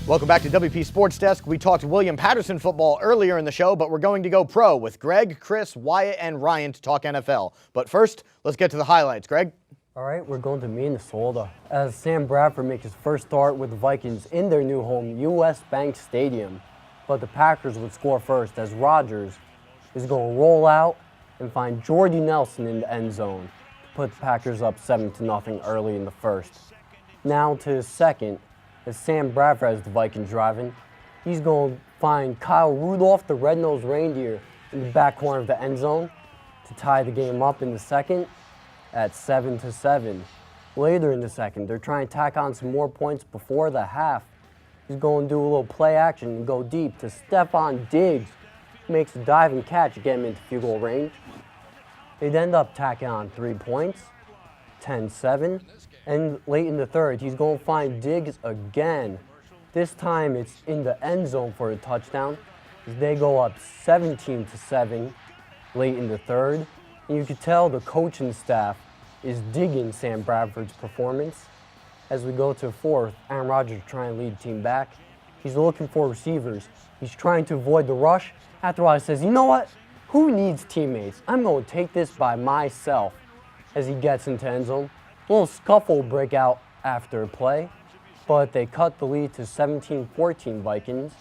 Welcome back to WP Sports Desk. We talked William Patterson football earlier in the show, but we're going to go pro with Greg, Chris, Wyatt, and Ryan to talk NFL. But first, let's get to the highlights. Greg? All right, we're going to Minnesota as Sam Bradford makes his first start with the Vikings in their new home, U.S. Bank Stadium. But the Packers would score first as Rodgers is going to roll out and find Jordy Nelson in the end zone to put the Packers up 7-0 early in the first. Now to his second, as Sam Bradford has the Vikings driving, he's going to find Kyle Rudolph, the red-nosed reindeer, in the back corner of the end zone to tie the game up in the second at 7-7. Later in the second, they're trying to tack on some more points before the half. He's going to do a little play action and go deep to Stephon Diggs. Makes a dive and catch to get him into field goal range. They'd end up tacking on 3 points, 10-7. And late in the third, he's going to find Diggs again. This time it's in the end zone for a touchdown. As they go up 17-7 late in the third. And you could tell the coaching staff is digging Sam Bradford's performance. As we go to fourth, Aaron Rodgers trying to lead the team back. He's looking for receivers. He's trying to avoid the rush. After all, he says, you know what? Who needs teammates? I'm going to take this by myself. As he gets into end zone. A little scuffle break out after play, but they cut the lead to 17-14 Vikings.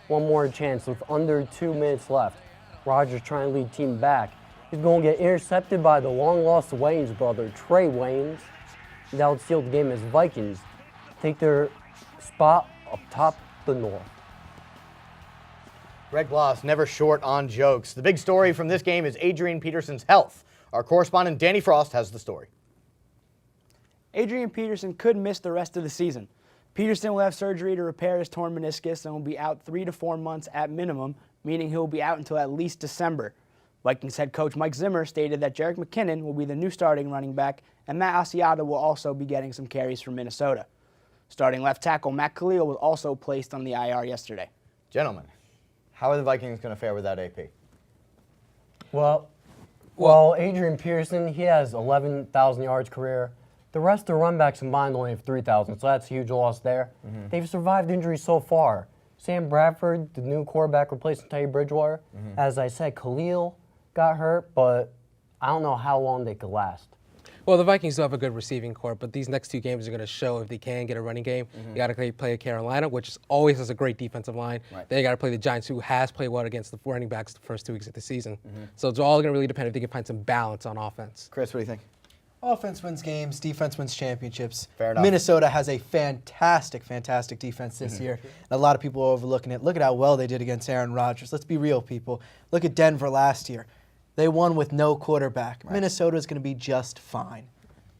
One more chance with under 2 minutes left. Rodgers trying to lead team back. He's going to get intercepted by the long-lost Waynes brother, Trey Waynes. That would seal the game as Vikings take their spot up top the North. Greg Bloss, never short on jokes. The big story from this game is Adrian Peterson's health. Our correspondent Danny Frost has the story. Adrian Peterson could miss the rest of the season. Peterson will have surgery to repair his torn meniscus and will be out 3 to 4 months at minimum, meaning he will be out until at least December. Vikings head coach Mike Zimmer stated that Jerick McKinnon will be the new starting running back, and Matt Asiata will also be getting some carries from Minnesota. Starting left tackle Matt Khalil was also placed on the IR yesterday. Gentlemen, how are the Vikings going to fare without AP? Well, Adrian Peterson, he has 11,000 yards career. The rest of the run backs combined only have 3,000, so that's a huge loss there. They've survived injuries so far. Sam Bradford, the new quarterback, replacing Teddy Bridgewater. As I said, Khalil got hurt, but I don't know how long they could last. Well, the Vikings do have a good receiving corps, but these next 2 games are going to show if they can get a running game. You got to play Carolina, which always has a great defensive line. Right. Then you got to play the Giants, who has played well against the running backs the first 2 weeks of the season. So it's all going to really depend if they can find some balance on offense. Chris, what do you think? Offense wins games, defense wins championships. Fair enough. Minnesota has a fantastic defense this year. And a lot of people are overlooking it. Look at how well they did against Aaron Rodgers. Let's be real, people. Look at Denver last year. They won with no quarterback. Right. Minnesota is going to be just fine.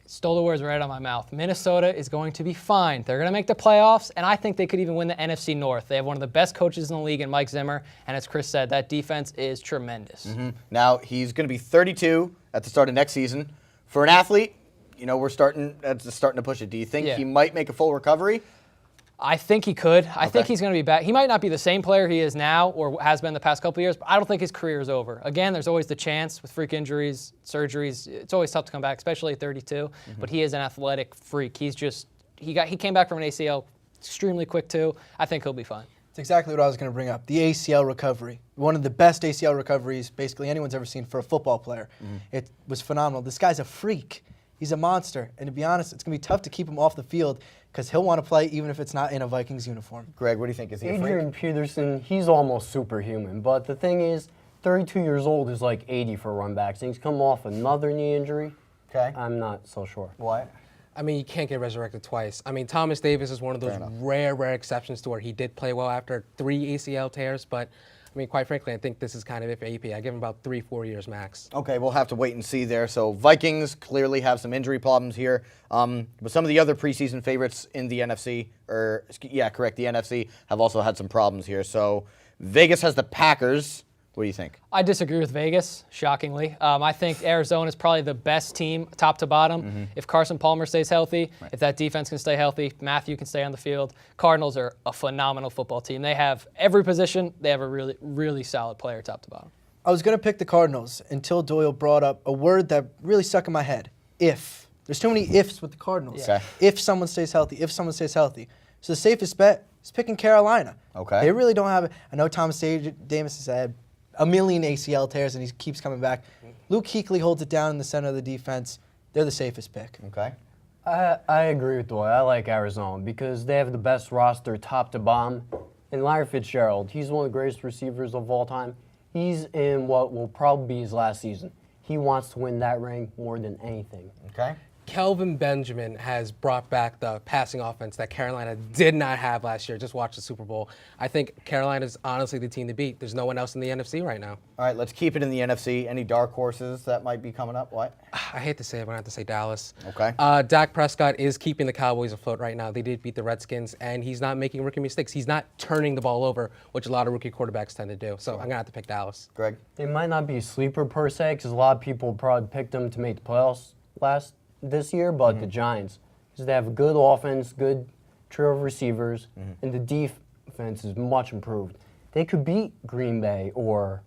Stole the words right out of my mouth. Minnesota is going to be fine. They're going to make the playoffs, and I think they could even win the NFC North. They have one of the best coaches in the league in Mike Zimmer, and as Chris said, that defense is tremendous. Now, he's going to be 32 at the start of next season. For an athlete, you know, we're starting to push it. Do you think he might make a full recovery? I think he could. I think he's going to be back. He might not be the same player he is now or has been the past couple of years, but I don't think his career is over. Again, there's always the chance with freak injuries, surgeries. It's always tough to come back, especially at 32. But he is an athletic freak. He came back from an ACL extremely quick too. I think he'll be fine. It's exactly what I was going to bring up. The ACL recovery. One of the best ACL recoveries basically anyone's ever seen for a football player. It was phenomenal. This guy's a freak. He's a monster. And to be honest, it's going to be tough to keep him off the field because he'll want to play even if it's not in a Vikings uniform. Greg, what do you think? Is he a freak? Adrian Peterson, he's almost superhuman. But the thing is, 32 years old is like 80 for run backs. And he's come off another knee injury. Okay. I'm not so sure. What? I mean, you can't get resurrected twice. I mean, Thomas Davis is one of those rare exceptions to where he did play well after 3 ACL tears. But, I mean, quite frankly, I think this is kind of it for AP. I give him about 3-4 years max. Okay, we'll have to wait and see there. So Vikings clearly have some injury problems here. But some of the other preseason favorites in the NFC, the NFC, have also had some problems here. So Vegas has the Packers. What do you think? I disagree with Vegas, shockingly. I think Arizona is probably the best team, top to bottom. If Carson Palmer stays healthy, if that defense can stay healthy, Matthew can stay on the field. Cardinals are a phenomenal football team. They have every position. They have a really, really solid player, top to bottom. I was going to pick the Cardinals until Doyle brought up a word that really stuck in my head. If. There's too many ifs with the Cardinals. Okay. If someone stays healthy, if someone stays healthy. So the safest bet is picking Carolina. Okay. They really don't have it. I know Thomas Davis has had a million ACL tears and he keeps coming back. Luke Kuechly holds it down in the center of the defense. They're the safest pick. Okay. I agree with Dwight. I like Arizona because they have the best roster top to bottom. And Larry Fitzgerald, he's one of the greatest receivers of all time. He's in what will probably be his last season. He wants to win that ring more than anything. Okay. Kelvin Benjamin has brought back the passing offense that Carolina did not have last year. Just watch the Super Bowl. I think Carolina's honestly the team to beat. There's no one else in the NFC right now. All right, let's keep it in the NFC. Any dark horses that might be coming up? What? I hate to say it, but I have to say Dallas. Okay. Dak Prescott is keeping the Cowboys afloat right now. They did beat the Redskins, and he's not making rookie mistakes. He's not turning the ball over, which a lot of rookie quarterbacks tend to do. So I'm going to have to pick Dallas. Greg? It might not be a sleeper per se because a lot of people probably picked them to make the playoffs this year, but the Giants, because they have a good offense, good trio of receivers, and the defense is much improved. They could beat Green Bay or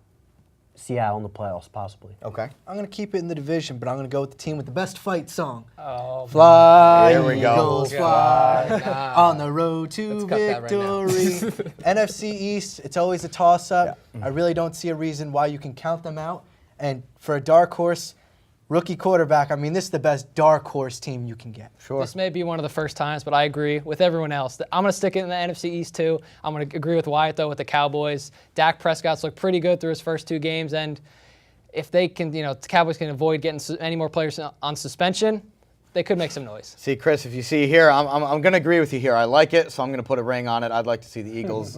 Seattle in the playoffs, possibly. Okay. I'm going to keep it in the division, but I'm going to go with the team with the best fight song. Oh, Fly, There we go. Eagles, fly, on the road to Let's cut that right now. victory. NFC East, it's always a toss-up. I really don't see a reason why you can count them out. And for a dark horse, rookie quarterback, I mean, this is the best dark horse team you can get. Sure. This may be one of the first times, but I agree with everyone else. I'm going to stick it in the NFC East too. I'm going to agree with Wyatt though with the Cowboys. Dak Prescott's looked pretty good through his first 2 games, and if they can, the Cowboys can avoid getting any more players on suspension, they could make some noise. See, Chris, if you see here, I'm going to agree with you here. I like it, so I'm going to put a ring on it. I'd like to see the Eagles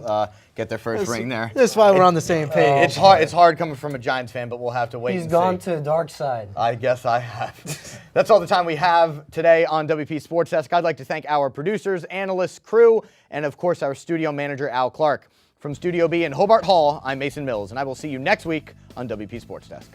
get their first ring there. This is why we're on the same page. It's hard coming from a Giants fan, but we'll have to wait He's and gone see. to the dark side. I guess I have. That's all the time we have today on WP Sports Desk. I'd like to thank our producers, analysts, crew, and of course our studio manager, Al Clark. From Studio B in Hobart Hall, I'm Mason Mills, and I will see you next week on WP Sports Desk.